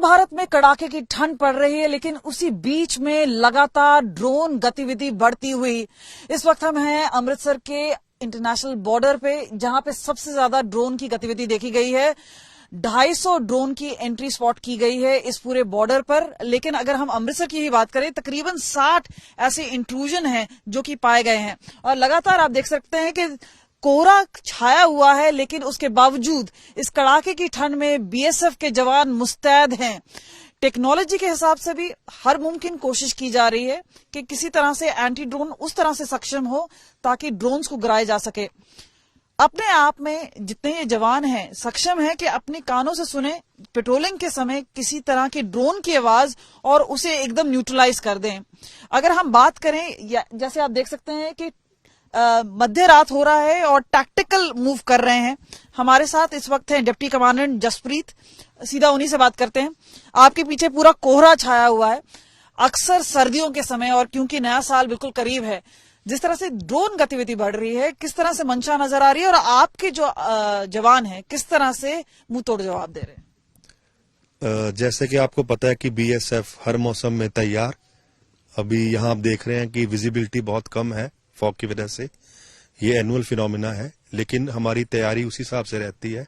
भारत में कड़ाके की ठंड पड़ रही है, लेकिन उसी बीच में लगातार ड्रोन गतिविधि बढ़ती हुई। इस वक्त हम हैं अमृतसर के इंटरनेशनल बॉर्डर पे, जहां पे सबसे ज्यादा ड्रोन की गतिविधि देखी गई है। 250 ड्रोन की एंट्री स्पॉट की गई है इस पूरे बॉर्डर पर। लेकिन अगर हम अमृतसर की ही बात करें, तकरीबन 60 ऐसे इंट्रूजन हैं जो कि पाए गए हैं। और लगातार आप देख सकते हैं कि कोहरा छाया हुआ है, लेकिन उसके बावजूद इस कड़ाके की ठंड में बीएसएफ के जवान मुस्तैद हैं। टेक्नोलॉजी के हिसाब से भी हर मुमकिन कोशिश की जा रही है कि किसी तरह से एंटी ड्रोन उस तरह से सक्षम हो ताकि ड्रोन्स को गिराया जा सके। अपने आप में जितने ये जवान हैं सक्षम हैं कि अपने कानों से सुने पेट्रोलिंग के समय किसी तरह की ड्रोन की आवाज और उसे एकदम न्यूट्रलाइज कर दें। अगर हम बात करें, जैसे आप देख सकते हैं कि मध्य रात हो रहा है और टैक्टिकल मूव कर रहे हैं। हमारे साथ इस वक्त हैं डिप्टी कमांडेंट जसप्रीत, सीधा उन्हीं से बात करते हैं। आपके पीछे पूरा कोहरा छाया हुआ है। अक्सर सर्दियों के समय और क्योंकि नया साल बिल्कुल करीब है, जिस तरह से ड्रोन गतिविधि बढ़ रही है, किस तरह से मंशा नजर आ रही है और आपके जो जवान हैं किस तरह से मुंह तोड़ जवाब दे रहे हैं? जैसे कि आपको पता है कि बीएसएफ हर मौसम में तैयार। अभी यहाँ आप देख रहे हैं कि विजिबिलिटी बहुत कम है फॉग की वजह से। ये एनुअल फिनोमिना है, लेकिन हमारी तैयारी उसी हिसाब से रहती है।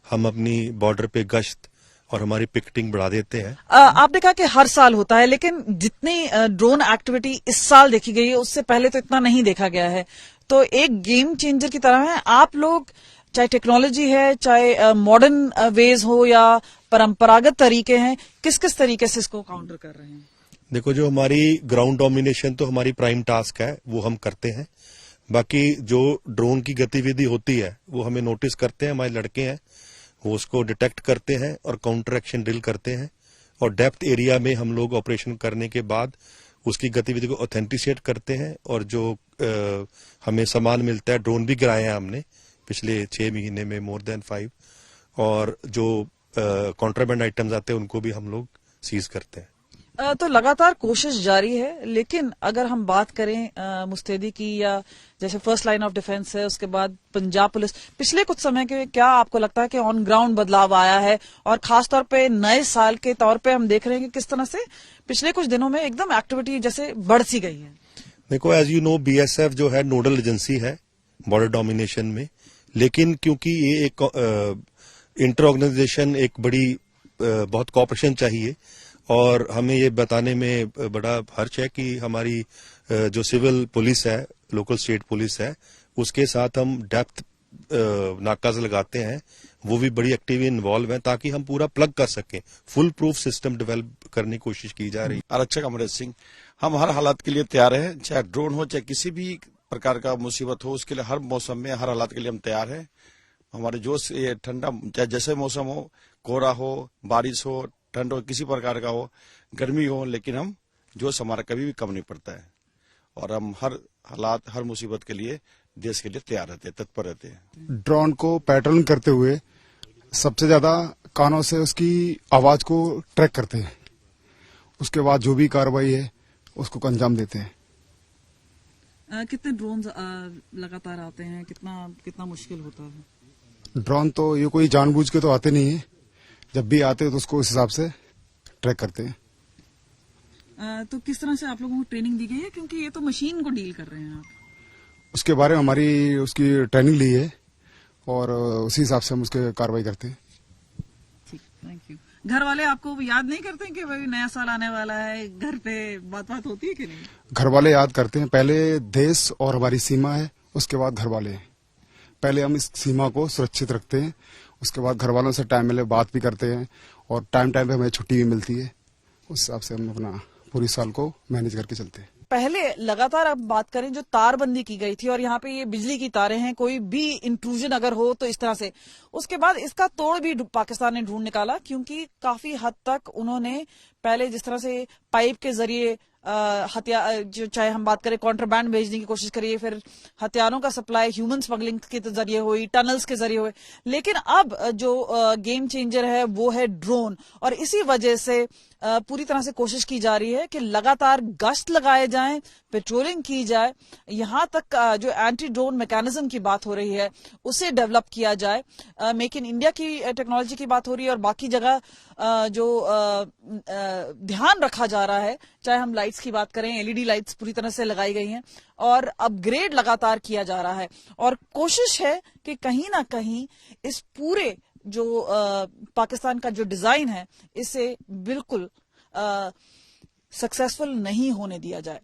हम अपनी बॉर्डर पे गश्त और हमारी पिकेटिंग बढ़ा देते हैं। आपने कहा कि हर साल होता है, लेकिन जितनी ड्रोन एक्टिविटी इस साल देखी गई है उससे पहले तो इतना नहीं देखा गया है। तो एक गेम चेंजर की तरह है। आप लोग, चाहे टेक्नोलॉजी है, चाहे मॉडर्न वेज हो या परंपरागत तरीके हैं, किस किस तरीके से इसको काउंटर कर रहे हैं? देखो, जो हमारी ग्राउंड डोमिनेशन तो हमारी प्राइम टास्क है, वो हम करते हैं। बाकी जो ड्रोन की गतिविधि होती है वो हमें नोटिस करते हैं, हमारे लड़के हैं, वो उसको डिटेक्ट करते हैं और काउंटर एक्शन ड्रिल करते हैं। और डेप्थ एरिया में हम लोग ऑपरेशन करने के बाद उसकी गतिविधि को ऑथेंटिकेट करते हैं। और जो हमें सामान मिलता है, ड्रोन भी गिराए हैं हमने पिछले 6 महीने में मोर देन 5। और जो कॉन्ट्राबैंड आइटम्स आते हैं उनको भी हम लोग सीज करते हैं। तो लगातार कोशिश जारी है। लेकिन अगर हम बात करें मुस्तैदी की, या जैसे फर्स्ट लाइन ऑफ डिफेंस है, उसके बाद पंजाब पुलिस, पिछले कुछ समय के क्या आपको लगता है कि ऑन ग्राउंड बदलाव आया है? और खासतौर पे नए साल के तौर पे हम देख रहे हैं कि किस तरह से पिछले कुछ दिनों में एकदम एक्टिविटी जैसे बढ़ सी गई है। देखो, एज यू नो, बीएसएफ जो है नोडल एजेंसी है बॉर्डर डोमिनेशन में। लेकिन क्योंकि ये एक इंटर ऑर्गेनाइजेशन, एक बड़ी बहुत कॉपरेशन चाहिए, और हमें ये बताने में बड़ा हर्ष है कि हमारी जो सिविल पुलिस है, लोकल स्टेट पुलिस है, उसके साथ हम डेप्थ नाकाज लगाते हैं। वो भी बड़ी एक्टिव इन्वॉल्व है ताकि हम पूरा प्लग कर सकें। फुल प्रूफ सिस्टम डेवलप करने की कोशिश की जा रही है। आरक्षक अमृत सिंह, हम हर हालात के लिए तैयार हैं। चाहे ड्रोन हो, चाहे किसी भी प्रकार का मुसीबत हो, उसके लिए हर मौसम में, हर हालात के लिए हम तैयार हैं। हमारे जो ये ठंडा, चाहे जैसे मौसम हो, कोहरा हो, बारिश हो, ठंड हो, किसी प्रकार का हो, गर्मी हो, लेकिन हम जोश हमारा कभी भी कम नहीं पड़ता है। और हम हर हालात, हर मुसीबत के लिए, देश के लिए तैयार रहते हैं, तत्पर रहते हैं। ड्रोन को पैटर्न करते हुए सबसे ज्यादा कानों से उसकी आवाज को ट्रैक करते हैं। उसके बाद जो भी कार्रवाई है उसको अंजाम देते हैं। कितने ड्रोन लगातार आते हैं? कितना मुश्किल होता है? ड्रोन तो ये कोई जानबूझ के तो आते नहीं है। जब भी आते हैं तो उसको उस हिसाब से ट्रैक करते हैं। तो किस तरह से आप लोगों को ट्रेनिंग दी गई है, क्योंकि ये तो मशीन को डील कर रहे हैं आप? उसके बारे में हमारी उसकी ट्रेनिंग ली है और उसी हिसाब से हम उसके कार्रवाई करते हैं। ठीक, थैंक यू। घर वाले आपको याद नहीं करते कि भाई नया साल आने वाला है, घर पे बात होती है कि नहीं? घर वाले याद करते हैं। पहले देश और हमारी सीमा है, उसके बाद घर वाले हैं। पहले हम इस सीमा को सुरक्षित रखते हैं, उसके बाद घर वालों से टाइम मिले बात भी करते हैं, और टाइम पे हमें छुट्टी भी मिलती है। उस हिसाब से हम अपना पूरी साल को मैनेज करके चलते हैं। पहले लगातार अब बात करें, जो तारबंदी की गई थी और यहाँ पे ये बिजली की तारें हैं, कोई भी इंट्रूजन अगर हो तो इस तरह से, उसके बाद इसका तोड़ भी पाकिस्तान ने ढूंढ निकाला, क्योंकि काफी हद तक उन्होंने पहले जिस तरह से पाइप के जरिए हथियार, जो चाहे हम बात करें कॉन्ट्राबैंड भेजने की कोशिश करिए, फिर हथियारों का सप्लाई ह्यूमन स्मगलिंग के जरिए हुई, टनल्स के जरिए हुए, लेकिन अब जो गेम चेंजर है वो है ड्रोन। और इसी वजह से पूरी तरह से कोशिश की जा रही है कि लगातार गश्त लगाए जाएं, पेट्रोलिंग की जाए, यहां तक जो एंटी ड्रोन मैकेनिज्म की बात हो रही है उसे डेवलप किया जाए। मेक इन इंडिया की टेक्नोलॉजी की बात हो रही है, और बाकी जगह जो ध्यान रखा जा रहा है, चाहे हम लाइट्स की बात करें, एलईडी लाइट्स पूरी तरह से लगाई गई हैं और अपग्रेड लगातार किया जा रहा है। और कोशिश है कि कहीं ना कहीं इस पूरे जो पाकिस्तान का जो डिजाइन है इसे बिल्कुल सक्सेसफुल नहीं होने दिया जाए।